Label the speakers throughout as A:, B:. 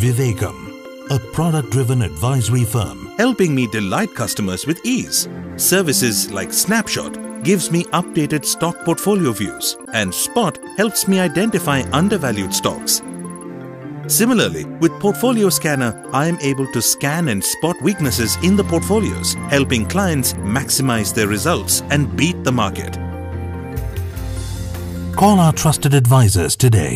A: Vivekam, a product-driven advisory firm,
B: helping me delight customers with ease. Services like Snapshot gives me updated stock portfolio views, and Spot helps me identify undervalued stocks. Similarly, with Portfolio Scanner, I am able to scan and spot weaknesses in the portfolios, helping clients maximize their results and beat the market.
A: Call our trusted advisors today.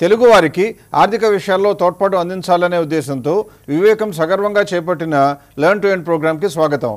C: Telugu వారికి ఆర్థిక విషయాల్లో తోడ్పాటు అందించాలనే ఉద్దేశంతో వివేకం సగర్వంగా చేపట్టిన learn to earn ప్రోగ్రామ్కి స్వాగతం.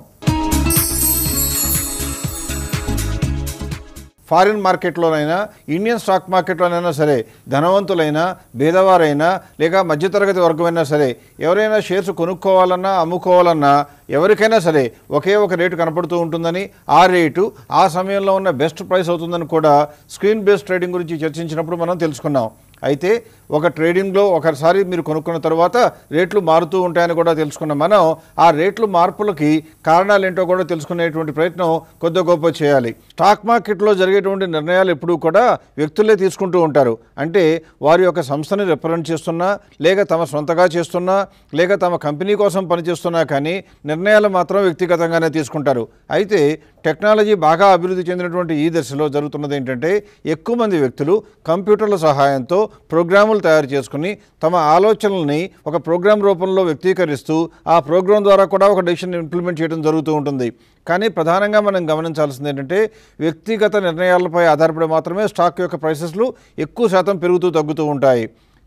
C: ఫారిన్ మార్కెట్లోనైనా ఇండియన్ స్టాక్ మార్కెట్లోనైనా సరే ధనవంతులైనా పేదవారైనా లేక మధ్యతరగతి వర్గమైనా సరే ఎవరైనా షేర్స్ కొనుక్కోవాలన్నా అమ్ముకోవాలన్నా ఎవరికైనా సరే ఒకే ఒక రేటు కనపడుతూ ఉంటుందని, ఆ రేటు ఆ సమయంలో ఉన్న బెస్ట్ ప్రైస్ అవుతుందని కూడా స్క్రీన్ బేస్డ్ ట్రేడింగ్ గురించి చర్చించినప్పుడు మనం తెలుసుకున్నాం. అయితే ఒక ట్రేడింగ్లో ఒకసారి మీరు కొనుక్కున్న తర్వాత రేట్లు మారుతూ ఉంటాయని కూడా తెలుసుకున్న మనం ఆ రేట్లు మార్పులకి కారణాలు ఏంటో కూడా తెలుసుకునేటువంటి ప్రయత్నం కొద్ది గొప్ప చేయాలి. స్టాక్ మార్కెట్లో జరిగేటువంటి నిర్ణయాలు ఎప్పుడూ కూడా వ్యక్తులే తీసుకుంటూ ఉంటారు. అంటే వారి యొక్క సంస్థని రిప్రజెంట్ చేస్తున్నా, లేక తమ సొంతగా చేస్తున్నా, లేక తమ కంపెనీ కోసం పనిచేస్తున్నా కానీ నిర్ణయాలు మాత్రం వ్యక్తిగతంగానే తీసుకుంటారు. అయితే టెక్నాలజీ బాగా అభివృద్ధి చెందినటువంటి ఈ దశలో జరుగుతున్నది ఏంటంటే ఎక్కువ మంది వ్యక్తులు కంప్యూటర్ల సహాయంతో ప్రోగ్రాములు తయారు చేసుకుని తమ ఆలోచనల్ని ఒక ప్రోగ్రామ్ రూపంలో వ్యక్తీకరిస్తూ ఆ ప్రోగ్రాం ద్వారా కూడా ఒక డెసిషన్ ఇంప్లిమెంట్ చేయడం జరుగుతూ ఉంటుంది. కానీ ప్రధానంగా మనం గమనించాల్సింది ఏంటంటే వ్యక్తిగత నిర్ణయాలపై ఆధారపడి మాత్రమే స్టాక్ యొక్క ప్రైసెస్లు ఎక్కువ శాతం పెరుగుతూ తగ్గుతూ ఉంటాయి.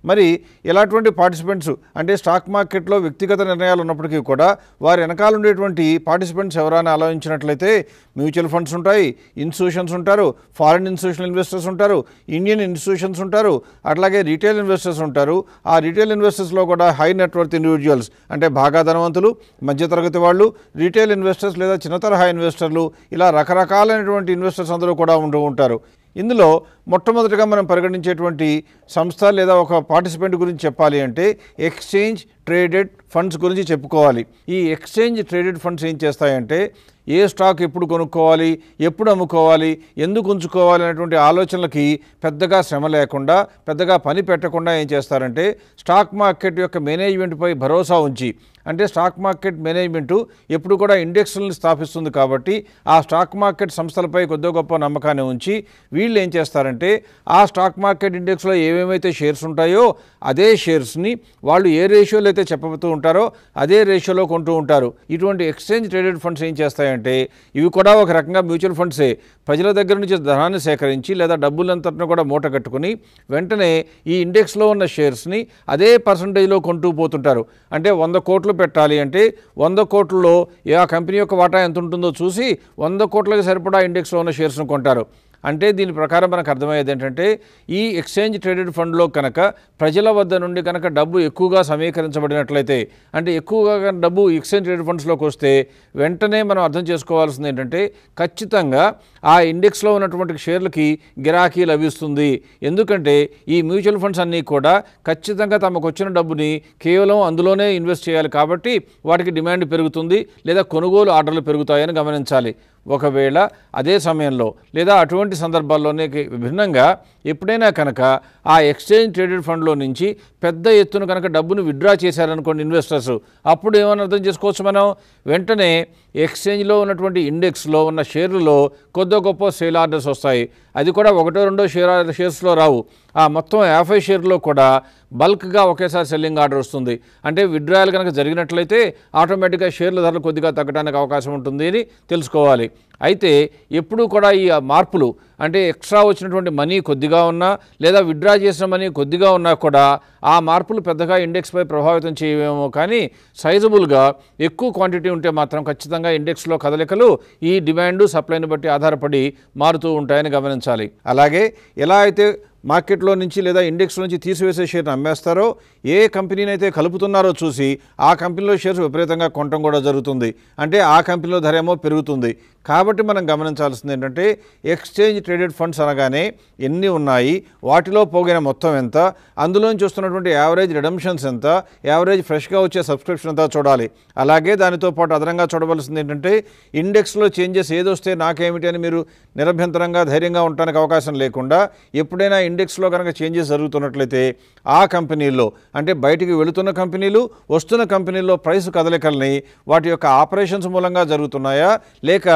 C: మరి ఇలాంటి పార్టిసిపెంట్స్ అంటే స్టాక్ మార్కెట్లో వ్యక్తిగత నిర్ణయాలు ఉన్నప్పటికీ కూడా వారి వెనకాల ఉండేటువంటి పార్టిసిపెంట్స్ ఎవరైనా ఆలోచించినట్లయితే మ్యూచువల్ ఫండ్స్ ఉంటాయి, ఇన్స్టిట్యూషన్స్ ఉంటారు, ఫారిన్ ఇన్స్టిట్యూషనల్ ఇన్వెస్టర్స్ ఉంటారు, ఇండియన్ ఇన్స్టిట్యూషన్స్ ఉంటారు, అట్లాగే రీటైల్ ఇన్వెస్టర్స్ ఉంటారు. ఆ రీటైల్ ఇన్వెస్టర్స్లో కూడా హై నెట్వర్త్ ఇండివిజువల్స్ అంటే బాగా ధనవంతులు, మధ్యతరగతి వాళ్ళు, రీటైల్ ఇన్వెస్టర్స్ లేదా చిన్న తరహా ఇన్వెస్టర్లు, ఇలా రకరకాలైనటువంటి ఇన్వెస్టర్స్ అందరూ కూడా ఉంటూ ఉంటారు. ఇందులో మొట్టమొదటిగా మనం పరిగణించేటువంటి సంస్థ లేదా ఒక పార్టిసిపెంట్ గురించి చెప్పాలి అంటే ఎక్స్చేంజ్ ట్రేడెడ్ ఫండ్స్ గురించి చెప్పుకోవాలి. ఈ ఎక్స్చేంజ్ ట్రేడెడ్ ఫండ్స్ ఏం చేస్తాయంటే ఏ స్టాక్ ఎప్పుడు కొనుక్కోవాలి, ఎప్పుడు అమ్ముకోవాలి, ఎందుకు ఉంచుకోవాలి అనేటువంటి ఆలోచనలకి పెద్దగా శ్రమ లేకుండా, పెద్దగా పని పెట్టకుండా ఏం చేస్తారంటే స్టాక్ మార్కెట్ యొక్క మేనేజ్మెంట్పై భరోసా ఉంచి, అంటే స్టాక్ మార్కెట్ మేనేజ్మెంటు ఎప్పుడు కూడా ఇండెక్స్లను స్థాపిస్తుంది కాబట్టి ఆ స్టాక్ మార్కెట్ సంస్థలపై కొద్ది గొప్ప నమ్మకాన్ని ఉంచి వీళ్ళు ఏం చేస్తారంటే ఆ స్టాక్ మార్కెట్ ఇండెక్స్లో ఏమేమైతే షేర్స్ ఉంటాయో అదే షేర్స్ని వాళ్ళు ఏ రేషియోలో అయితే చెప్పబోతూ ఉంటారో అదే రేషియోలో కొంటూ ఉంటారు. ఇటువంటి ఎక్స్చేంజ్ ట్రేడెడ్ ఫండ్స్ ఏం చేస్తాయంటే ఇవి కూడా ఒక రకంగా మ్యూచువల్ ఫండ్సే. ప్రజల దగ్గర నుంచి ధనాన్ని సేకరించి లేదా డబ్బులంతటిని కూడా మూట కట్టుకుని వెంటనే ఈ ఇండెక్స్లో ఉన్న షేర్స్ని అదే పర్సంటేజ్లో కొంటూ పోతుంటారు. అంటే 100 కోట్లు పెట్టాలి అంటే 100 కోట్లలో ఆ కంపెనీ యొక్క వాటా ఎంత ఉంటుందో చూసి 100 కోట్లకి సరిపడా ఇండెక్స్లో ఉన్న షేర్స్ను కొంటారు. అంటే దీని ప్రకారం మనకు అర్థమయ్యేది ఏంటంటే ఈ ఎక్స్చేంజ్ ట్రేడెడ్ ఫండ్లో కనుక ప్రజల వద్ద నుండి కనుక డబ్బు ఎక్కువగా సమీకరించబడినట్లయితే, అంటే ఎక్కువగా డబ్బు ఎక్స్చేంజ్ ట్రేడెడ్ ఫండ్స్లోకి వస్తే వెంటనే మనం అర్థం చేసుకోవాల్సింది ఏంటంటే ఖచ్చితంగా ఆ ఇండెక్స్లో ఉన్నటువంటి షేర్లకి గిరాకీ లభిస్తుంది. ఎందుకంటే ఈ మ్యూచువల్ ఫండ్స్ అన్నీ కూడా ఖచ్చితంగా తమకు వచ్చిన డబ్బుని కేవలం అందులోనే ఇన్వెస్ట్ చేయాలి కాబట్టి వాటికి డిమాండ్ పెరుగుతుంది లేదా కొనుగోలు ఆర్డర్లు పెరుగుతాయని గమనించాలి. ఒకవేళ అదే సమయంలో లేదా అటువంటి సందర్భాల్లోనే భిన్నంగా ఎప్పుడైనా కనుక ఆ ఎక్స్చేంజ్ ట్రేడెడ్ ఫండ్లో నుంచి పెద్ద ఎత్తున కనుక డబ్బును విత్డ్రా చేశారనుకోండి ఇన్వెస్టర్స్, అప్పుడు ఏమని అర్థం చేసుకోవచ్చు మనం, వెంటనే ఎక్స్చేంజ్లో ఉన్నటువంటి ఇండెక్స్లో ఉన్న షేర్లలో కొద్ది గొప్ప సేల్ ఆర్డర్స్ వస్తాయి. అది కూడా 1-2 షేర్స్లో రావు. ఆ మొత్తం 50 షేర్లో కూడా బల్క్గా ఒకేసారి సెల్లింగ్ ఆర్డర్ వస్తుంది. అంటే విత్డ్రాయల్ కనుక జరిగినట్లయితే ఆటోమేటిక్గా షేర్ల ధరలు కొద్దిగా తగ్గడానికి అవకాశం ఉంటుంది అని తెలుసుకోవాలి. అయితే ఎప్పుడూ కూడా ఈ మార్పులు అంటే ఎక్స్ట్రా వచ్చినటువంటి మనీ కొద్దిగా ఉన్నా లేదా విత్డ్రా చేసిన మనీ కొద్దిగా ఉన్నా కూడా ఆ మార్పులు పెద్దగా ఇండెక్స్పై ప్రభావితం చేయవేమో, కానీ సైజబుల్గా ఎక్కువ క్వాంటిటీ ఉంటే మాత్రం ఖచ్చితంగా ఇండెక్స్లో కదలికలు ఈ డిమాండ్ సప్లైని బట్టి ఆధారపడి మారుతూ ఉంటాయని గమనించాలి. అలాగే ఎలా అయితే మార్కెట్లో నుంచి లేదా ఇండెక్స్ నుంచి తీసివేసే షేర్ని అమ్మేస్తారో, ఏ కంపెనీని అయితే కలుపుతున్నారో చూసి ఆ కంపెనీలో షేర్స్ విపరీతంగా కొనడం కూడా జరుగుతుంది. అంటే ఆ కంపెనీలో ధర ఏమో పెరుగుతుంది, కాబట్టి మనం గమనించాల్సింది ఏంటంటే ఎక్స్చేంజ్ ట్రేడెడ్ ఫండ్స్ అనగానే ఎన్ని ఉన్నాయి, వాటిలో పోగిన మొత్తం ఎంత, అందులోంచి వస్తున్నటువంటి యావరేజ్ రిడమ్షన్స్ ఎంత, యావరేజ్ ఫ్రెష్గా వచ్చే సబ్స్క్రిప్షన్ ఎంత చూడాలి. అలాగే దానితో పాటు అదనంగా చూడవలసింది ఏంటంటే ఇండెక్స్లో చేంజెస్ ఏదొస్తే నాకేమిటి అని మీరు నిరభ్యంతరంగా ధైర్యంగా ఉండడానికి అవకాశం లేకుండా ఎప్పుడైనా ఇండెక్స్లో కనుక చేంజెస్ జరుగుతున్నట్లయితే ఆ కంపెనీల్లో అంటే బయటికి వెళుతున్న కంపెనీలు వస్తున్న కంపెనీల్లో ప్రైస్ కదలికల్ని వాటి యొక్క ఆపరేషన్స్ మూలంగా జరుగుతున్నాయా లేక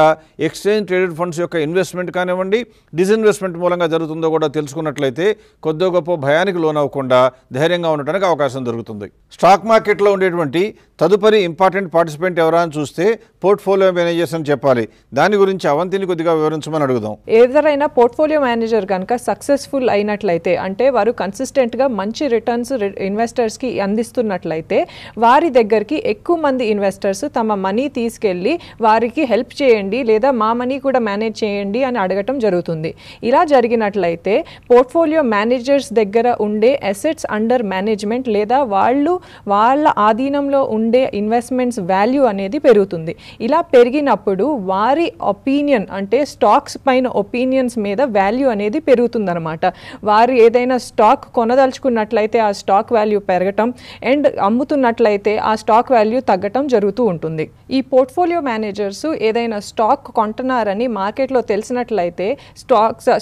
C: ఎక్స్చేంజ్ ట్రేడెడ్ ఫండ్స్ యొక్క ఇన్వెస్ట్మెంట్ కానివ్వండి డిస్ఇన్వెస్ట్మెంట్ మూలంగా జరుగుతుందో కూడా తెలుసుకున్నట్లయితే కొద్దో గొప్ప భయానికి లోనవ్వకుండా ధైర్యంగా ఉండడానికి అవకాశం దొరుకుతుంది. స్టాక్ మార్కెట్లో ఉండేటువంటి తదుపరి ఇంపార్టెంట్ పార్టిసిపెంట్ ఎవరా అని చూస్తే పోర్ట్ఫోలియో మేనేజర్స్ అని చెప్పాలి. దాని గురించి అవంతిని కొద్దిగా వివరించమని అడుగుదాం.
D: ఏదైనా పోర్ట్ఫోలియో మేనేజర్ కనుక సక్సెస్ఫుల్ అయినట్లయితే అంటే వారు కన్సిస్టెంట్గా మంచి రిటర్న్స్ ఇన్వెస్టర్స్కి అందిస్తున్నట్లయితే వారి దగ్గరికి ఎక్కువ మంది ఇన్వెస్టర్స్ తమ మనీ తీసుకెళ్ళి వారికి హెల్ప్ చేయండి లేదా మా మనీ కూడా మేనేజ్ చేయండి అని అడగటం జరుగుతుంది. ఇలా జరిగినట్లయితే పోర్ట్ఫోలియో మేనేజర్స్ దగ్గర ఉండే అసెట్స్ అండర్ మేనేజ్మెంట్ లేదా వాళ్ళ ఆధీనంలో ఉండే ఇన్వెస్ట్మెంట్స్ వాల్యూ అనేది పెరుగుతుంది. ఇలా పెరిగినప్పుడు వారి ఒపీనియన్ అంటే స్టాక్స్ పైన ఒపీనియన్స్ మీద వాల్యూ అనేది పెరుగుతుందన్నమాట. వారు ఏదైనా స్టాక్ కొనదలుచుకున్నట్లయితే ఆ స్టాక్ వాల్యూ పెరగటం అండ్ అమ్ముతున్నట్లయితే ఆ స్టాక్ వాల్యూ తగ్గటం జరుగుతూ ఉంటుంది. ఈ పోర్ట్ఫోలియో మేనేజర్స్ ఏదైనా స్టాక్ కొంటున్నారని మార్కెట్లో తెలిసినట్లయితే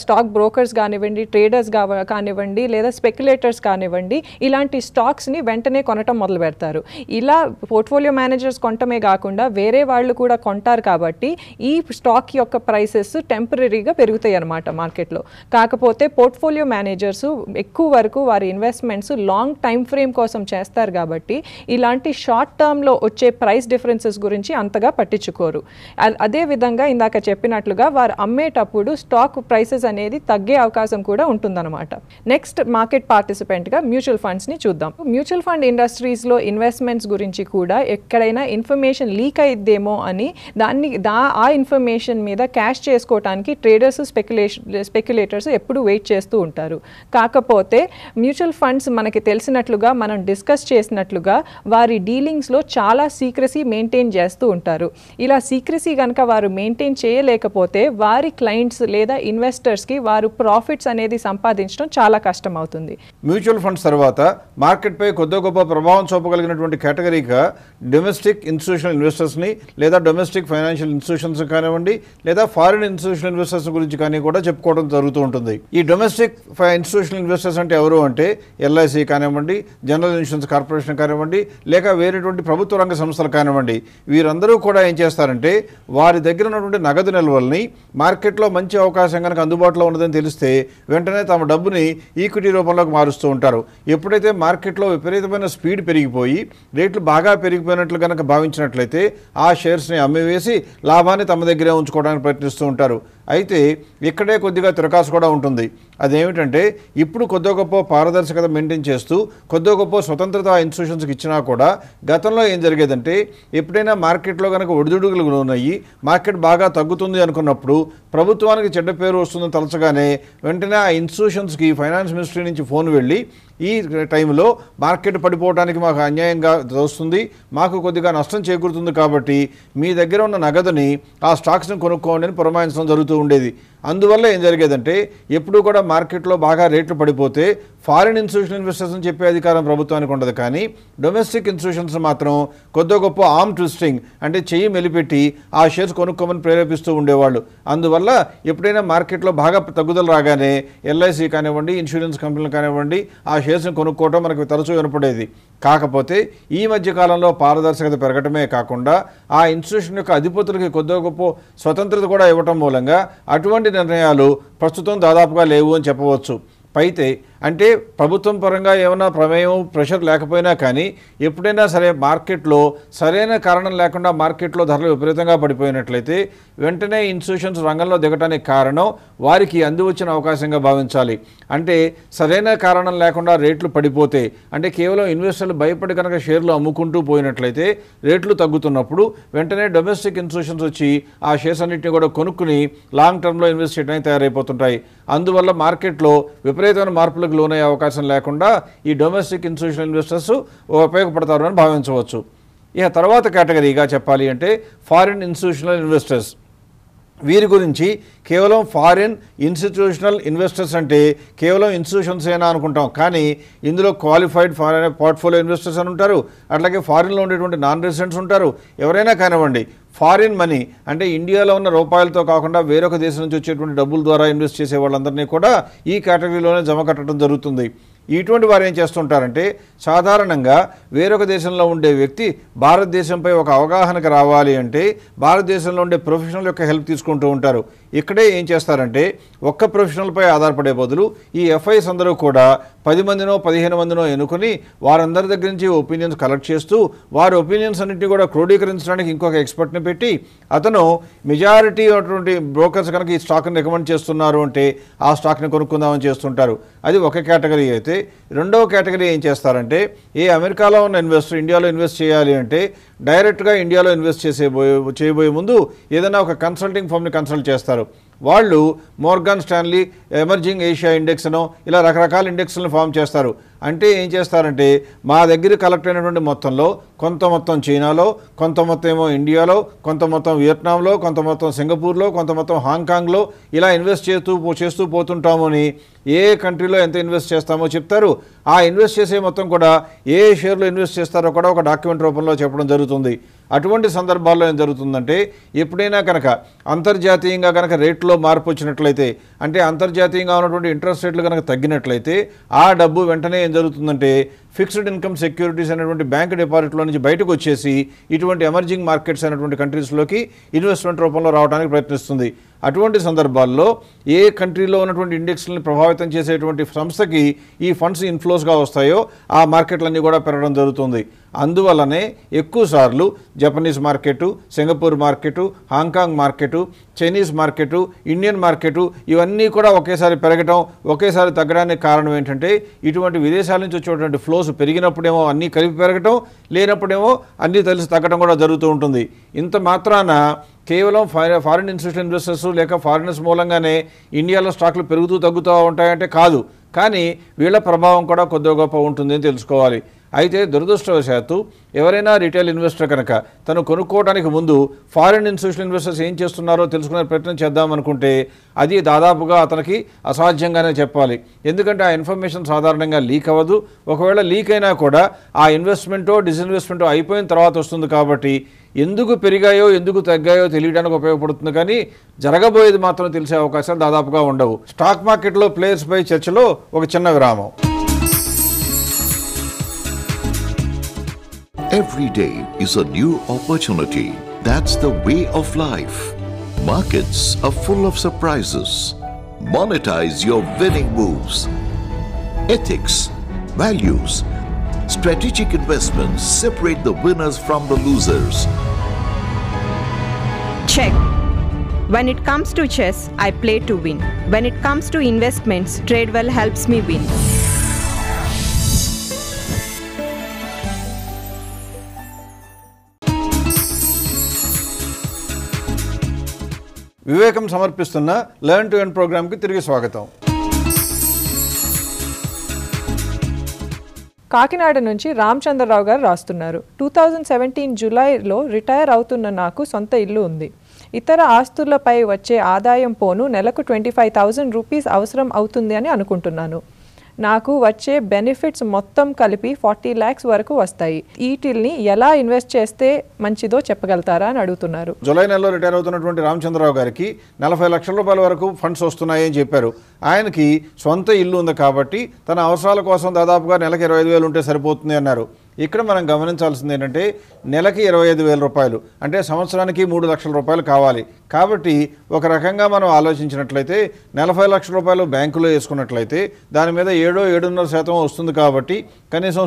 D: స్టాక్ బ్రోకర్స్ కానివ్వండి, ట్రేడర్స్ కానివ్వండి లేదా స్పెక్యులేటర్స్ కానివ్వండి ఇలాంటి స్టాక్స్ని వెంటనే కొనటం మొదలు పెడతారు. ఇలా పోర్ట్ఫోలియో మేనేజర్స్ కొనటమే కాకుండా వేరే వాళ్ళు కూడా కొంటారు కాబట్టి ఈ స్టాక్ యొక్క ప్రైసెస్ టెంపరీగా పెరుగుతాయి అన్నమాట మార్కెట్లో. కాకపోతే పోర్ట్ఫోలియో మేనేజర్స్ ఎక్కువ వరకు వారి ఇన్వెస్ట్మెంట్స్ లాంగ్ టైం ఫ్రేమ్ కోసం చేస్తారు కాబట్టి ఇలాంటి షార్ట్ టర్మ్లో వచ్చే ప్రైస్ డిఫరెన్సెస్ గురించి అంతగా పట్టించుకోరు. అదేవిధంగా ఇందాక చెప్పినట్లుగా వారు అమ్మేటప్పుడు స్టాక్ ప్రైసెస్ అనేది తగ్గే అవకాశం కూడా ఉంటుందన్నమాట. నెక్స్ట్ మార్కెట్ పార్టిసిపెంట్గా మ్యూచువల్ ఫండ్స్ని చూద్దాం. మ్యూచువల్ ఫండ్ ఇండస్ట్రీస్లో ఇన్వెస్ట్మెంట్స్ గురించి కూడా ఎక్కడైనా ఇన్ఫర్మేషన్ లీక్ అయిద్దేమో అని ఆ ఇన్ఫర్మేషన్ మీద క్యాష్ చేసుకోవడానికి ట్రేడర్స్ స్పెక్యులేటర్స్ ఎప్పుడు వెయిట్ చేస్తూ ఉంటారు. కాకపోతే మ్యూచువల్ ఫండ్స్ మనకి తెలిసినట్లుగా మనం డిస్కస్ చేసినట్లుగా వారి డీలింగ్స్లో చాలా సీక్రసీ మెయింటైన్ చేస్తూ ఉంటారు. ఇలా సీక్రసీ కనుక వారు మెయింటైన్ చేయలేకపోతే వారి క్లయింట్స్ లేదా ఇన్వెస్టర్స్కి వారు ప్రాఫిట్స్ అనేది సంపాదించడం చాలా కష్టం అవుతుంది.
C: మ్యూచువల్ ఫండ్స్ తర్వాత మార్కెట్పై కొద్ది గొప్ప ప్రభావం చూపగలిగినటువంటి కేటగిరీగా డొమెస్టిక్ ఇన్స్టిట్యూషనల్ ఇన్వెస్టర్స్ని లేదా డొమెస్టిక్ ఫైనాన్షియల్ ఇన్స్టిట్యూషన్స్ కానివ్వండి లేదా ఫారిన్ ఇన్స్టిట్యూషనల్ ఇన్వెస్టర్స్ గురించి కానీ కూడా చెప్పుకోవడం జరుగుతూ ఉంటుంది. ఈ డొమెస్టిక్ ఇన్స్టిట్యూషనల్ ఇన్వెస్టర్స్ అంటే ఎవరు అంటే ఎల్ఐసి కానివ్వండి, జనరల్ ఇన్సూరెన్స్ కార్పొరేషన్ కానివ్వండి లేక వేరేటువంటి ప్రభుత్వ రంగ సంస్థలు కానివ్వండి, వీరందరూ కూడా ఏం చేస్తారంటే వారి దగ్గర ఉన్నటువంటి నగదు నిల్వల్ని మార్కెట్లో మంచి అవకాశం కనుక అందుబాటులో ఉన్నదని తెలిస్తే వెంటనే తమ డబ్బుని ఈక్విటీ రూపంలోకి మారుస్తూ ఉంటారు. ఎప్పుడైతే మార్కెట్లో విపరీతమైన స్పీడ్ పెరిగిపోయి రేట్లు బాగా పెరిగిపోయినట్లు కనుక భావించినట్లయితే ఆ షేర్స్ని అమ్మివేసి లాభాన్ని తమ దగ్గరే ఉంచుకోవడానికి ప్రయత్నిస్తూ ఉంటారు. అయితే ఇక్కడే కొద్దిగా తిరకాసు కూడా ఉంటుంది. అదేమిటంటే ఇప్పుడు కొద్ది గొప్ప పారదర్శకత మెయింటైన్ చేస్తూ కొద్ది గొప్ప స్వతంత్రత ఇన్స్టిట్యూషన్స్కి ఇచ్చినా కూడా గతంలో ఏం జరిగేదంటే ఎప్పుడైనా మార్కెట్లో కనుక ఒడిదుడుకులు ఉన్నాయి, మార్కెట్ బాగా తగ్గుతుంది అనుకున్నప్పుడు ప్రభుత్వానికి చెడ్డ పేరు వస్తుందని తలచగానే వెంటనే ఆ ఇన్స్టిట్యూషన్స్కి ఫైనాన్స్ మినిస్ట్రీ నుంచి ఫోన్ వెళ్ళి ఈ టైంలో మార్కెట్ పడిపోవడానికి మాకు అన్యాయంగా వస్తుంది, మాకు కొద్దిగా నష్టం చేకూరుతుంది కాబట్టి మీ దగ్గర ఉన్న నగదుని ఆ స్టాక్స్ని కొనుక్కోండి అని పురమాయించడం జరుగుతూ ఉండేది. అందువల్ల ఏం జరిగేదంటే ఎప్పుడు కూడా మార్కెట్లో బాగా రేట్లు పడిపోతే ఫారిన్ ఇన్స్టిట్యూషనల్ ఇన్వెస్టర్స్ అని చెప్పే అధికారం ప్రభుత్వానికి ఉండదు, కానీ డొమెస్టిక్ ఇన్స్టిట్యూషన్స్ మాత్రం కొద్ది గొప్ప ఆర్మ్ ట్విస్టింగ్ అంటే చెయ్యి మెలిపెట్టి ఆ షేర్స్ కొనుక్కోమని ప్రేరేపిస్తూ ఉండేవాళ్ళు. అందువల్ల ఎప్పుడైనా మార్కెట్లో బాగా తగ్గుదల రాగానే ఎల్ఐసి కానివ్వండి, ఇన్సూరెన్స్ కంపెనీలు కానివ్వండి ఆ షేర్స్ని కొనుక్కోవడం మనకు తరచూ వినపడేది. కాకపోతే ఈ మధ్యకాలంలో పారదర్శకత పెరగటమే కాకుండా ఆ ఇన్స్టిట్యూషన్ యొక్క అధిపతులకి కొద్ది గొప్ప స్వతంత్రత కూడా ఇవ్వటం మూలంగా అటువంటి నిర్ణయాలు ప్రస్తుతం దాదాపుగా లేవు అని చెప్పవచ్చు. అయితే అంటే ప్రభుత్వం పరంగా ఏమైనా ప్రమేయం ప్రెషర్ లేకపోయినా కానీ ఎప్పుడైనా సరే మార్కెట్లో సరైన కారణం లేకుండా మార్కెట్లో ధరలు విపరీతంగా పడిపోయినట్లయితే వెంటనే ఇన్స్టిట్యూషన్స్ రంగంలో దిగటానికి కారణం వారికి అంది వచ్చిన అవకాశంగా భావించాలి. అంటే సరైన కారణం లేకుండా రేట్లు పడిపోతే అంటే కేవలం ఇన్వెస్టర్లు భయపడి కనుక షేర్లు అమ్ముకుంటూ పోయినట్లయితే రేట్లు తగ్గుతున్నప్పుడు వెంటనే డొమెస్టిక్ ఇన్స్టిట్యూషన్స్ వచ్చి ఆ షేర్స్ అన్నింటినీ కూడా కొనుక్కుని లాంగ్ టర్మ్లో ఇన్వెస్ట్ చేయడానికి తయారైపోతుంటాయి. అందువల్ల మార్కెట్లో విపరీతమైన మార్పులకు లోనయ్యే అవకాశం లేకుండా ఈ డొమెస్టిక్ ఇన్స్టిట్యూషనల్ ఇన్వెస్టర్స్ ఉపయోగపడతారు అని భావించవచ్చు. ఇక తర్వాత కేటగిరీగా చెప్పాలి అంటే ఫారిన్ ఇన్స్టిట్యూషనల్ ఇన్వెస్టర్స్. వీరి గురించి కేవలం ఫారిన్ ఇన్స్టిట్యూషనల్ ఇన్వెస్టర్స్ అంటే కేవలం ఇన్స్టిట్యూషన్స్ అయినా అనుకుంటాం, కానీ ఇందులో క్వాలిఫైడ్ ఫారిన్ పోర్ట్ఫోలియో ఇన్వెస్టర్స్ అని ఉంటారు, అట్లాగే ఫారిన్లో ఉండేటువంటి నాన్ రెసిడెంట్స్ ఉంటారు. ఎవరైనా కానివ్వండి, ఫారిన్ మనీ అంటే ఇండియాలో ఉన్న రూపాయలతో కాకుండా వేరొక దేశం నుంచి వచ్చేటువంటి డబ్బుల ద్వారా ఇన్వెస్ట్ చేసే వాళ్ళందరినీ కూడా ఈ కేటగిరీలోనే జమ కట్టడం జరుగుతుంది. ఇటువంటి వారు ఏం చేస్తుంటారంటే, సాధారణంగా వేరొక దేశంలో ఉండే వ్యక్తి భారతదేశంపై ఒక అవగాహనకు రావాలి అంటే భారతదేశంలో ఉండే ప్రొఫెషనల్ యొక్క హెల్ప్ తీసుకుంటూ ఉంటారు. ఇక్కడే ఏం చేస్తారంటే, ఒక్క ప్రొఫెషనల్పై ఆధారపడే బదులు ఈ ఎఫ్ఐస్ అందరూ కూడా 10 మందినో 15 మందినో ఎన్నుకొని వారందరి దగ్గర నుంచి ఒపీనియన్స్ కలెక్ట్ చేస్తూ వారి ఒపీనియన్స్ అన్నింటినీ కూడా క్రోడీకరించడానికి ఇంకొక ఎక్స్పర్ట్ని పెట్టి అతను మెజారిటీ అటువంటి బ్రోకర్స్ కనుక ఈ స్టాక్ని రికమెండ్ చేస్తున్నారు అంటే ఆ స్టాక్ని కొనుక్కుందామని చేస్తుంటారు. అది ఒక కేటగిరీ అయితే, రెండవ కేటగిరీ ఏం చేస్తారంటే, ఏ అమెరికాలో ఉన్న ఇన్వెస్టర్ ఇండియాలో ఇన్వెస్ట్ చేయాలి అంటే డైరెక్ట్గా ఇండియాలో ఇన్వెస్ట్ చేయబోయే ముందు ఏదైనా ఒక కన్సల్టింగ్ ఫర్మ్ని కన్సల్ట్ చేస్తారు. వాళ్ళు Morgan Stanley emerging Asia index అనో ఇలా రకరకాల ఇండెక్స్లను ఫామ్ చేస్తారు. అంటే ఏం చేస్తారంటే, మా దగ్గర కలెక్ట్ అయినటువంటి మొత్తంలో కొంత మొత్తం చైనాలో, కొంత మొత్తం ఏమో ఇండియాలో, కొంత మొత్తం వియత్నాంలో, కొంత మొత్తం సింగపూర్లో, కొంత మొత్తం హాంకాంగ్లో ఇలా ఇన్వెస్ట్ చేస్తూ పోతుంటాము అని ఏ కంట్రీలో ఎంత ఇన్వెస్ట్ చేస్తామో చెప్తారు. ఆ ఇన్వెస్ట్ చేసే మొత్తం కూడా ఏ షేర్లో ఇన్వెస్ట్ చేస్తారో కూడా ఒక డాక్యుమెంట్ రూపంలో చెప్పడం జరుగుతుంది. అటువంటి సందర్భాల్లో ఏం జరుగుతుందంటే, ఎప్పుడైనా కనుక అంతర్జాతీయంగా కనుక రేట్లో మార్పు వచ్చినట్లయితే, అంటే అంతర్జాతీయంగా ఉన్నటువంటి ఇంట్రెస్ట్ రేట్లు కనుక తగ్గినట్లయితే ఆ డబ్బు వెంటనే ఏం జరుగుతుందంటే ఫిక్స్డ్ ఇన్కమ్ సెక్యూరిటీస్ అనేటువంటి బ్యాంక్ డిపాజిట్లో నుంచి బయటకు వచ్చేసి ఇటువంటి ఎమర్జింగ్ మార్కెట్స్ అనేటువంటి కంట్రీస్లోకి ఇన్వెస్ట్మెంట్ రూపంలో రావడానికి ప్రయత్నిస్తుంది. అటువంటి సందర్భాల్లో ఏ కంట్రీలో ఉన్నటువంటి ఇండెక్స్ని ప్రభావితం చేసేటువంటి సంస్థకి ఈ ఫండ్స్ ఇన్ఫ్లోస్గా వస్తాయో ఆ మార్కెట్లన్నీ కూడా పెరగడం జరుగుతుంది. అందువల్లనే ఎక్కువసార్లు Japanese market, Singapore market, Hong Kong market, Chinese market, Indian market ఇవన్నీ కూడా ఒకేసారి పెరగడం, ఒకేసారి తగ్గడానికి కారణం ఏంటంటే, ఇటువంటి విదేశాల నుంచి వచ్చేటువంటి ఫ్లోస్ పెరిగినప్పుడేమో అన్నీ కలిపి పెరగటం, లేనప్పుడేమో అన్నీ తెలిసి తగ్గడం కూడా జరుగుతూ ఉంటుంది. ఇంత మాత్రాన కేవలం ఫారిన్ ఇన్స్టిట్యూషన్ ఇన్వెస్టర్స్ లేక ఫారినర్స్ మూలంగానే ఇండియాలో స్టాక్లు పెరుగుతూ తగ్గుతూ ఉంటాయంటే కాదు, కానీ వీళ్ళ ప్రభావం కూడా కొద్దిగా గొప్ప ఉంటుంది అని తెలుసుకోవాలి. అయితే దురదృష్టవశాత్తు ఎవరైనా రిటైల్ ఇన్వెస్టర్ కనుక తను కొనుక్కోవడానికి ముందు ఫారిన్ ఇన్స్టిట్యూషన్ ఇన్వెస్టర్స్ ఏం చేస్తున్నారో తెలుసుకునే ప్రయత్నం చేద్దామనుకుంటే అది దాదాపుగా అతనికి అసాధ్యంగానే చెప్పాలి. ఎందుకంటే ఆ ఇన్ఫర్మేషన్ సాధారణంగా లీక్ అవ్వదు. ఒకవేళ లీక్ అయినా కూడా ఆ ఇన్వెస్ట్మెంటో డిస్ఇన్వెస్ట్మెంటో అయిపోయిన తర్వాత వస్తుంది. కాబట్టి ఎందుకు పెరిగాయో ఎందుకు తగ్గాయో తెలియడానికి ఉపయోగపడుతుంది, కానీ జరగబోయేది మాత్రం తెలిసే అవకాశాలు దాదాపుగా ఉండవు. స్టాక్ మార్కెట్లో ప్లేయర్స్పై చర్చలో ఒక చిన్న విరామం.
E: Every day is a new opportunity. That's the way of life. Markets are full of surprises. Monetize your winning moves. Ethics, values, strategic investments separate the winners from the losers.
F: Check. When it comes to chess, I play to win. When it comes to investments, TradeWell helps me win.
C: వివేకం సమర్పిస్తున్న learn to earn ప్రోగ్రామ్కి తిరిగి స్వాగతం.
D: కాకినాడ నుంచి రామచంద్రరావు గారు రాస్తున్నారు. 2017 జూలైలో retire అవుతున్న నాకు సొంత ఇల్లు ఉంది. ఇతర ఆస్తులపై వచ్చే ఆదాయం పోను నెలకు 25,000 రూపీస్ అవసరం అవుతుంది అని అనుకుంటున్నాను. నాకు వచ్చే బెనిఫిట్స్ మొత్తం కలిపి 40 lakhs వరకు వస్తాయి. వీటిల్ని ఎలా ఇన్వెస్ట్ చేస్తే మంచిదో చెప్పగలుగుతారా అని అడుగుతున్నారు.
C: జూలై నెలలో రిటైర్ అవుతున్నటువంటి రామచంద్రరావు గారికి 40 లక్షల రూపాయల వరకు ఫండ్స్ వస్తున్నాయని చెప్పారు. ఆయనకి సొంత ఇల్లు ఉంది కాబట్టి తన అవసరాల కోసం దాదాపుగా నెలకి 25,000 ఉంటే సరిపోతుంది అన్నారు. ఇక్కడ మనం గమనించాల్సింది ఏంటంటే, నెలకి 25,000 రూపాయలు అంటే సంవత్సరానికి 3 లక్షల రూపాయలు కావాలి. కాబట్టి ఒక రకంగా మనం ఆలోచించినట్లయితే 40 లక్షల రూపాయలు బ్యాంకులో వేసుకున్నట్లయితే దాని మీద 7-7.5% వస్తుంది. కాబట్టి కనీసం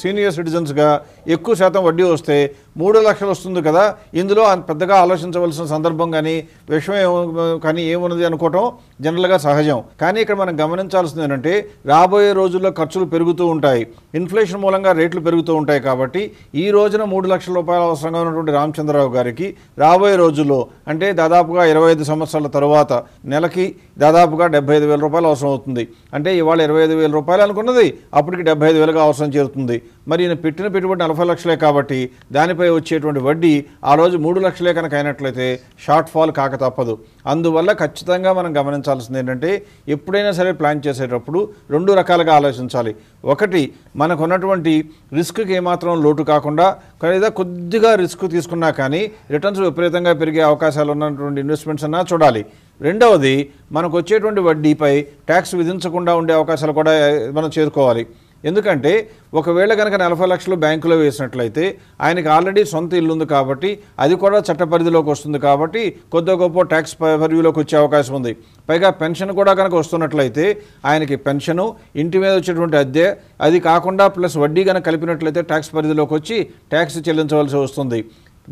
C: సీనియర్ సిటిజన్స్గా ఎక్కువ శాతం వడ్డీ వస్తే 3 లక్షలు వస్తుంది కదా. ఇందులో పెద్దగా ఆలోచించవలసిన సందర్భం కానీ విషయం కానీ ఏమున్నది అనుకోవటం జనరల్గా సహజం. కానీ ఇక్కడ మనం గమనించాల్సింది ఏంటంటే, రాబోయే రోజుల్లో ఖర్చులు పెరుగుతూ ఉంటాయి, ఇన్ఫ్లేషన్ మూలంగా రేట్లు పెరుగుతూ ఉంటాయి. కాబట్టి ఈ రోజున 3 లక్షల రూపాయల అవసరంగా ఉన్నటువంటి రామచంద్రరావు గారికి రాబోయే రోజుల్లో అంటే దాదాపుగా 25 సంవత్సరాల తరువాత నెలకి దాదాపుగా 75,000 రూపాయలు అవసరం అవుతుంది. అంటే ఇవాళ 25,000 రూపాయలు అనుకున్నది అప్పటికి 75,000గా అవసరం చేరుతుంది. మరి ఈయన పెట్టిన పెట్టుబడి 40 లక్షలే కాబట్టి దానిపై వచ్చేటువంటి వడ్డీ ఆ రోజు 3 లక్షలే కనుక అయినట్లయితే షార్ట్ ఫాల్ కాక తప్పదు. అందువల్ల ఖచ్చితంగా మనం గమనించాల్సింది ఏంటంటే ఎప్పుడైనా సరే ప్లాన్ చేసేటప్పుడు 2 రకాలుగా ఆలోచించాలి. ఒకటి, మనకున్నటువంటి రిస్క్కి ఏమాత్రం లోటు కాకుండా లేదా కొద్దిగా రిస్క్ తీసుకున్నా కానీ రిటర్న్స్ విపరీతంగా పెరిగే అవకాశాలు ఉన్నటువంటి ఇన్వెస్ట్మెంట్స్ అన్నా చూడాలి. రెండవది, మనకు వచ్చేటువంటి వడ్డీపై ట్యాక్స్ విధించకుండా ఉండే అవకాశాలు కూడా మనం చేరుకోవాలి. ఎందుకంటే ఒకవేళ కనుక 40 లక్షలు బ్యాంకులో వేసినట్లయితే ఆయనకి ఆల్రెడీ సొంత ఇల్లు ఉంది కాబట్టి అది కూడా చట్ట పరిధిలోకి వస్తుంది కాబట్టి కొద్ది గొప్ప ట్యాక్స్ పరిధిలోకి వచ్చే అవకాశం ఉంది. పైగా పెన్షన్ కూడా కనుక వస్తున్నట్లయితే ఆయనకి పెన్షను, ఇంటి మీద వచ్చేటువంటి అద్దె, అది కాకుండా ప్లస్ వడ్డీ కనుక కలిపినట్లయితే ట్యాక్స్ పరిధిలోకి వచ్చి ట్యాక్స్ చెల్లించవలసి వస్తుంది.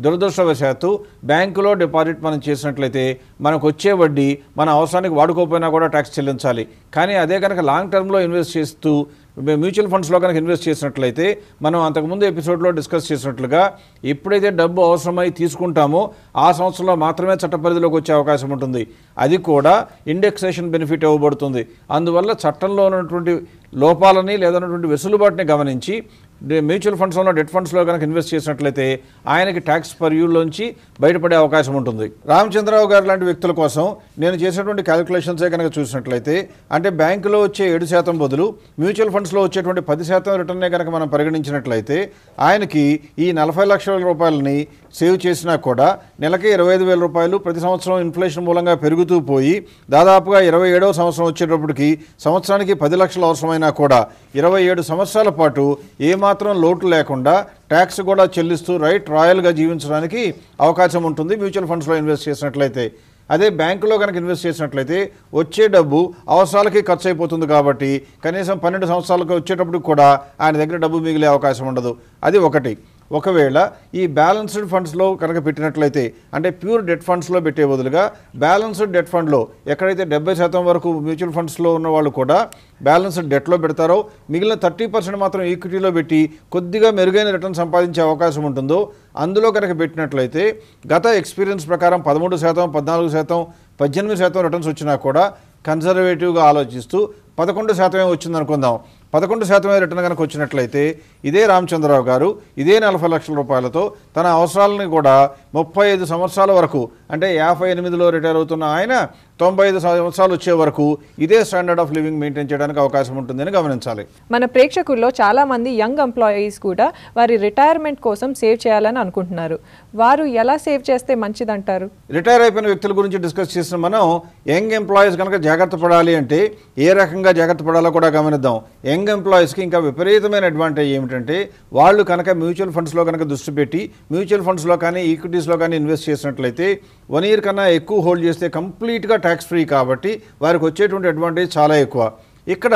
C: దురదృష్టవశాత్తు బ్యాంకులో డిపాజిట్ మనం చేసినట్లయితే మనకు వచ్చే వడ్డీ మన అవసరానికి వాడుకోకపోయినా కూడా ట్యాక్స్ చెల్లించాలి. కానీ అదే కనుక లాంగ్ టర్మ్లో ఇన్వెస్ట్ చేస్తూ మ్యూచువల్ ఫండ్స్లో కనుక ఇన్వెస్ట్ చేసినట్లయితే మనం అంతకుముందు ఎపిసోడ్లో డిస్కస్ చేసినట్లుగా ఎప్పుడైతే డబ్బు అవసరమై తీసుకుంటామో ఆ సంవత్సరంలో మాత్రమే చట్ట పరిధిలోకి వచ్చే అవకాశం ఉంటుంది. అది కూడా ఇండెక్సేషన్ బెనిఫిట్ ఇవ్వబడుతుంది. అందువల్ల చట్టంలో ఉన్నటువంటి లోపాలని లేదన్నటువంటి వెసులుబాటుని గమనించి మ్యూచువల్ ఫండ్స్లో, డెట్ ఫండ్స్లో కనుక ఇన్వెస్ట్ చేసినట్లయితే ఆయనకి ట్యాక్స్ పర్యూల్లోంచి బయటపడే అవకాశం ఉంటుంది. రామచంద్రరావు గారు లాంటి వ్యక్తుల కోసం నేను చేసినటువంటి క్యాలిక్యులేషన్సే కనుక చూసినట్లయితే అంటే బ్యాంకులో వచ్చే 7% బదులు మ్యూచువల్ ఫండ్స్లో వచ్చేటువంటి 10% రిటర్నే కనుక మనం పరిగణించినట్లయితే ఆయనకి ఈ 40 లక్షల రూపాయలని సేవ్ చేసినా కూడా నెలకి 25,000 రూపాయలు ప్రతి సంవత్సరం ఇన్ఫ్లేషన్ మూలంగా పెరుగుతూ పోయి దాదాపుగా 27వ సంవత్సరం వచ్చేటప్పటికి సంవత్సరానికి 10 లక్షలు అవసరమైనా కూడా 27 సంవత్సరాల పాటు ఏమాత్రం లోటు లేకుండా ట్యాక్స్ కూడా చెల్లిస్తూ రాయల్గా జీవించడానికి అవకాశం ఉంటుంది మ్యూచువల్ ఫండ్స్లో ఇన్వెస్ట్ చేసినట్లయితే. అదే బ్యాంకులో కనుక ఇన్వెస్ట్ చేసినట్లయితే వచ్చే డబ్బు అవసరాలకి ఖర్చు అయిపోతుంది కాబట్టి కనీసం 12 సంవత్సరాలకు వచ్చేటప్పుడు కూడా ఆయన దగ్గర డబ్బు మిగిలే అవకాశం ఉండదు. అది ఒకటి. ఒకవేళ ఈ బ్యాలెన్స్డ్ ఫండ్స్లో కనుక పెట్టినట్లయితే అంటే ప్యూర్ డెట్ ఫండ్స్లో పెట్టే బదులుగా బ్యాలెన్స్డ్ డెట్ ఫండ్లో ఎక్కడైతే 70% వరకు మ్యూచువల్ ఫండ్స్లో ఉన్న వాళ్ళు కూడా బ్యాలెన్స్డ్ డెట్లో పెడతారో మిగిలిన 30% మాత్రం ఈక్విటీలో పెట్టి కొద్దిగా మెరుగైన రిటర్న్ సంపాదించే అవకాశం ఉంటుందో అందులో కనుక పెట్టినట్లయితే గత ఎక్స్పీరియన్స్ ప్రకారం 13%, 14%, 18% రిటర్న్స్ వచ్చినా కూడా కన్జర్వేటివ్గా ఆలోచిస్తూ 11% వచ్చిందనుకుందాం. 11% రిటర్న్ కనుక వచ్చినట్లయితే ఇదే రామచంద్రరావు గారు ఇదే 40 లక్షల రూపాయలతో తన అవసరాలని కూడా 35 సంవత్సరాల వరకు అంటే 58లో రిటైర్ అవుతున్న ఆయన 95 సంవత్సరాలు వచ్చే వరకు ఇదే స్టాండర్డ్ ఆఫ్ లివింగ్ మెయింటైన్ చేయడానికి అవకాశం ఉంటుందని గమనించాలి.
D: మన ప్రేక్షకుల్లో చాలామంది యంగ్ ఎంప్లాయీస్ కూడా వారి రిటైర్మెంట్ కోసం సేవ్ చేయాలని అనుకుంటున్నారు. వారు ఎలా సేవ్ చేస్తే మంచిదంటారు?
C: రిటైర్ అయిపోయిన వ్యక్తుల గురించి డిస్కస్ చేసిన మనం యంగ్ ఎంప్లాయీస్ కనుక జాగ్రత్త పడాలి అంటే ఏ రకంగా జాగ్రత్త పడాలో కూడా గమనిద్దాం. యంగ్ ఎంప్లాయీస్కి ఇంకా విపరీతమైన అడ్వాంటేజ్ ఏమిటంటే వాళ్ళు కనుక మ్యూచువల్ ఫండ్స్లో కనుక దృష్టి పెట్టి మ్యూచువల్ ఫండ్స్లో కానీ ఈక్విటీస్లో కానీ ఇన్వెస్ట్ చేసినట్లయితే 1 year కన్నా ఎక్కువ హోల్డ్ చేస్తే కంప్లీట్గా ట్యాక్స్ ఫ్రీ కాబట్టి వారికి వచ్చేటువంటి అడ్వాంటేజ్ చాలా ఎక్కువ. ఇక్కడ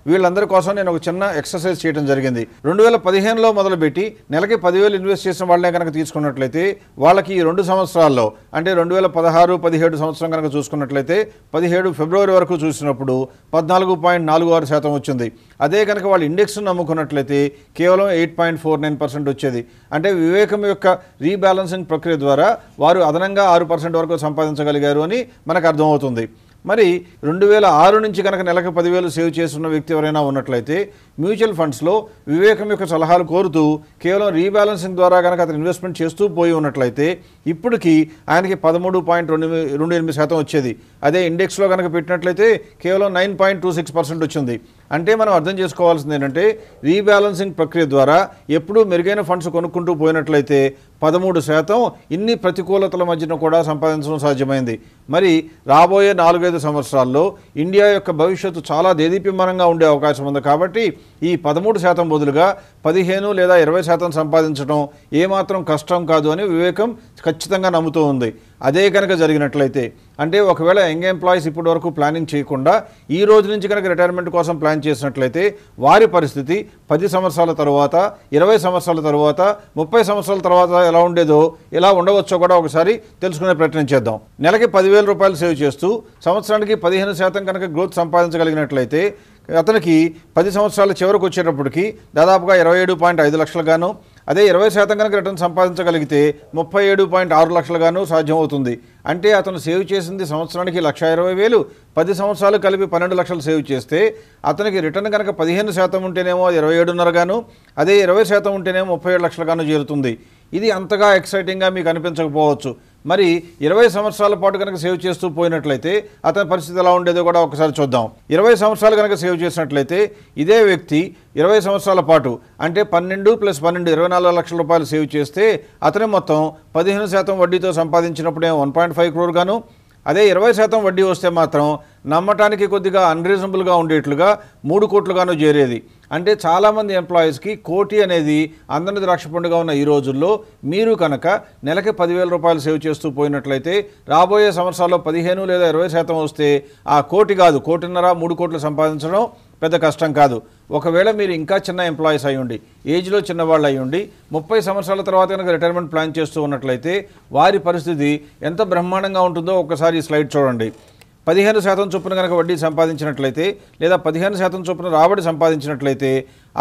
C: వీళ్ళందరి కోసం నేను ఒక చిన్న ఎక్సర్సైజ్ చేయడం జరిగింది. 2015లో మొదలుపెట్టి నెలకి 10,000 ఇన్వెస్ట్ చేసిన వాళ్ళనే కనుక తీసుకున్నట్లయితే వాళ్ళకి ఈ 2 సంవత్సరాల్లో అంటే 2016-17 సంవత్సరం కనుక చూసుకున్నట్లయితే 17 ఫిబ్రవరి వరకు చూసినప్పుడు 14.46% వచ్చింది. అదే కనుక వాళ్ళు ఇండెక్స్ను నమ్ముకున్నట్లయితే కేవలం 8.49% వచ్చేది. అంటే వివేకం యొక్క రీబ్యాలెన్సింగ్ ప్రక్రియ ద్వారా వారు అదనంగా 6% వరకు సంపాదించగలిగారు అని మనకు అర్థమవుతుంది. మరి 2006 నుంచి కనుక నెలకు 10,000 సేవ్ చేస్తున్న వ్యక్తి ఎవరైనా ఉన్నట్లయితే మ్యూచువల్ ఫండ్స్లో వివేకం యొక్క సలహాలు కోరుతూ కేవలం రీబ్యాలెన్సింగ్ ద్వారా కనుక అతను ఇన్వెస్ట్మెంట్ చేస్తూ పోయి ఉన్నట్లయితే ఇప్పటికీ ఆయనకి 13.28% వచ్చేది. అదే ఇండెక్స్లో కనుక పెట్టినట్లయితే కేవలం 9.26% వచ్చింది. అంటే మనం అర్థం చేసుకోవాల్సింది ఏంటంటే రీబ్యాలెన్సింగ్ ప్రక్రియ ద్వారా ఎప్పుడూ మెరుగైన ఫండ్స్ కొనుక్కుంటూ పోయినట్లయితే 13% ఇన్ని ప్రతికూలతల మధ్యన కూడా సంపాదించడం సాధ్యమైంది. మరి రాబోయే 4-5 సంవత్సరాల్లో ఇండియా యొక్క భవిష్యత్తు చాలా దేదీప్యమానంగా ఉండే అవకాశం ఉంది కాబట్టి ఈ 13% బదులుగా 15 లేదా 20% సంపాదించడం ఏమాత్రం కష్టం కాదు అని వివేకం ఖచ్చితంగా నమ్ముతూ ఉంది. అదే కనుక జరిగినట్లయితే అంటే ఒకవేళ యంగ్ ఎంప్లాయీస్ ఇప్పటి వరకు ప్లానింగ్ చేయకుండా ఈ రోజు నుంచి కనుక రిటైర్మెంట్ కోసం ప్లాన్ చేసినట్లయితే వారి పరిస్థితి 10 సంవత్సరాల తర్వాత, 20 సంవత్సరాల తర్వాత, 30 సంవత్సరాల తర్వాత ఎలా ఉండేదో ఎలా ఉండవచ్చో కూడా ఒకసారి తెలుసుకునే ప్రయత్నం చేద్దాం. నెలకి 10,000 రూపాయలు సేవ్ చేస్తూ సంవత్సరానికి 15% కనుక గ్రోత్ సంపాదించగలిగినట్లయితే అతనికి 10 సంవత్సరాల చివరకు వచ్చేటప్పటికి దాదాపుగా 27.5 లక్షలు గాను అదే 20% కనుక రిటర్న్ సంపాదించగలిగితే 37.6 లక్షలుగాను సాధ్యమవుతుంది. అంటే అతను సేవ్ చేసింది సంవత్సరానికి 1,20,000, 10 సంవత్సరాలు కలిపి 12 లక్షలు సేవ్ చేస్తే అతనికి రిటర్న్ కనుక 15% ఉంటేనేమో అది 27.5 గాను, అదే 20% ఉంటేనేమో 37 లక్షలు గాను చేరుతుంది. ఇది అంతగా ఎక్సైటింగ్గా మీకు అనిపించకపోవచ్చు. మరి 20 సంవత్సరాల పాటు కనుక సేవ్ చేస్తూ పోయినట్లయితే అతని పరిస్థితి ఎలా ఉండేదో కూడా ఒకసారి చూద్దాం. 20 సంవత్సరాలు కనుక సేవ్ చేసినట్లయితే ఇదే వ్యక్తి 20 సంవత్సరాల పాటు అంటే 12 + 12 24 లక్షల రూపాయలు సేవ్ చేస్తే అతని మొత్తం 15% వడ్డీతో సంపాదించినప్పుడే 1.5 crore గాను, అదే 20% వడ్డీ వస్తే మాత్రం నమ్మటానికి కొద్దిగా అన్రీజనబుల్గా ఉండేట్లుగా 3 కోట్లుగాను చేరేది. అంటే చాలామంది ఎంప్లాయీస్కి కోటి అనేది అందని ద్రాక్ష పండుగ ఉన్న ఈ రోజుల్లో మీరు కనుక నెలకి 10,000 రూపాయలు సేవ్ చేస్తూ పోయినట్లయితే రాబోయే సంవత్సరాల్లో 15 లేదా 20% వస్తే ఆ కోటి కాదు 1.5 3 కోట్లు సంపాదించడం పెద్ద కష్టం కాదు. ఒకవేళ మీరు ఇంకా చిన్న ఎంప్లాయీస్ అయ్యుండి, ఏజ్లో చిన్నవాళ్ళు అయ్యుండి 30 సంవత్సరాల తర్వాత కనుక రిటైర్మెంట్ ప్లాన్ చేస్తూ ఉన్నట్లయితే వారి పరిస్థితి ఎంత బ్రహ్మాండంగా ఉంటుందో ఒక్కసారి ఈ స్లైడ్ చూడండి. 15% చొప్పున కనుక వడ్డీ సంపాదించినట్లయితే లేదా 15% చొప్పున రాబడి సంపాదించినట్లయితే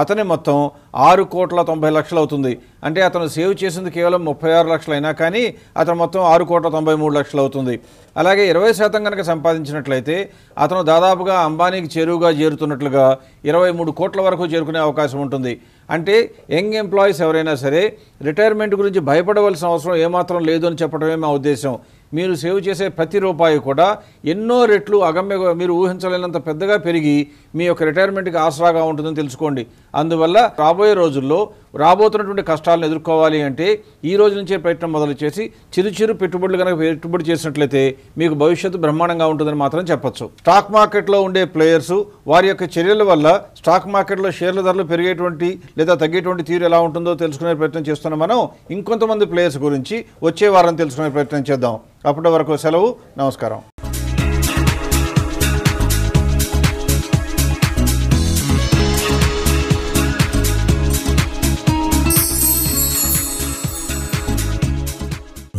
C: అతని మొత్తం 6,90,00,000 అవుతుంది. అంటే అతను సేవ్ చేసింది కేవలం 36 లక్షలు అయినా కానీ అతను మొత్తం 6,93,00,000 అవుతుంది. అలాగే 20% కనుక సంపాదించినట్లయితే అతను దాదాపుగా అంబానీకి చేరువుగా చేరుతున్నట్లుగా 23 కోట్ల వరకు చేరుకునే అవకాశం ఉంటుంది. అంటే యంగ్ ఎంప్లాయీస్ ఎవరైనా సరే రిటైర్మెంట్ గురించి భయపడవలసిన అవసరం ఏమాత్రం లేదు అని చెప్పడమే మా ఉద్దేశం. మీరు సేవ్ చేసే ప్రతి రూపాయి కూడా ఎన్నో రెట్లు మీరు ఊహించలేనంత పెద్దగా పెరిగి మీ యొక్క రిటైర్మెంట్కి ఆసరాగా ఉంటుందని తెలుసుకోండి. అందువల్ల రాబోయే రోజుల్లో రాబోతున్నటువంటి కష్టాలను ఎదుర్కోవాలి అంటే ఈ రోజు నుంచే ప్రయత్నం మొదలు చేసి చిరు పెట్టుబడులు కనుక పెట్టుబడి చేసినట్లయితే మీకు భవిష్యత్తు బ్రహ్మాండంగా ఉంటుందని మాత్రం చెప్పొచ్చు. స్టాక్ మార్కెట్లో ఉండే ప్లేయర్స్ వారి యొక్క చర్యల వల్ల స్టాక్ మార్కెట్లో షేర్ల ధరలు పెరిగేటువంటి లేదా తగ్గేటువంటి తీరు ఎలా ఉంటుందో తెలుసుకునే ప్రయత్నం చేస్తున్న మనం ఇంకొంతమంది ప్లేయర్స్ గురించి వచ్చే వారం తెలుసుకునే ప్రయత్నం చేద్దాం. అప్పటి వరకు సెలవు, నమస్కారం.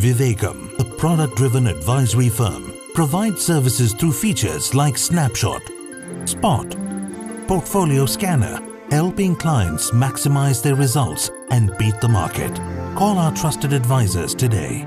A: Vivekam, a product-driven advisory firm, provides services through features like Snapshot, Spot, Portfolio Scanner, helping clients maximize their results and beat the market. Call our trusted advisors today.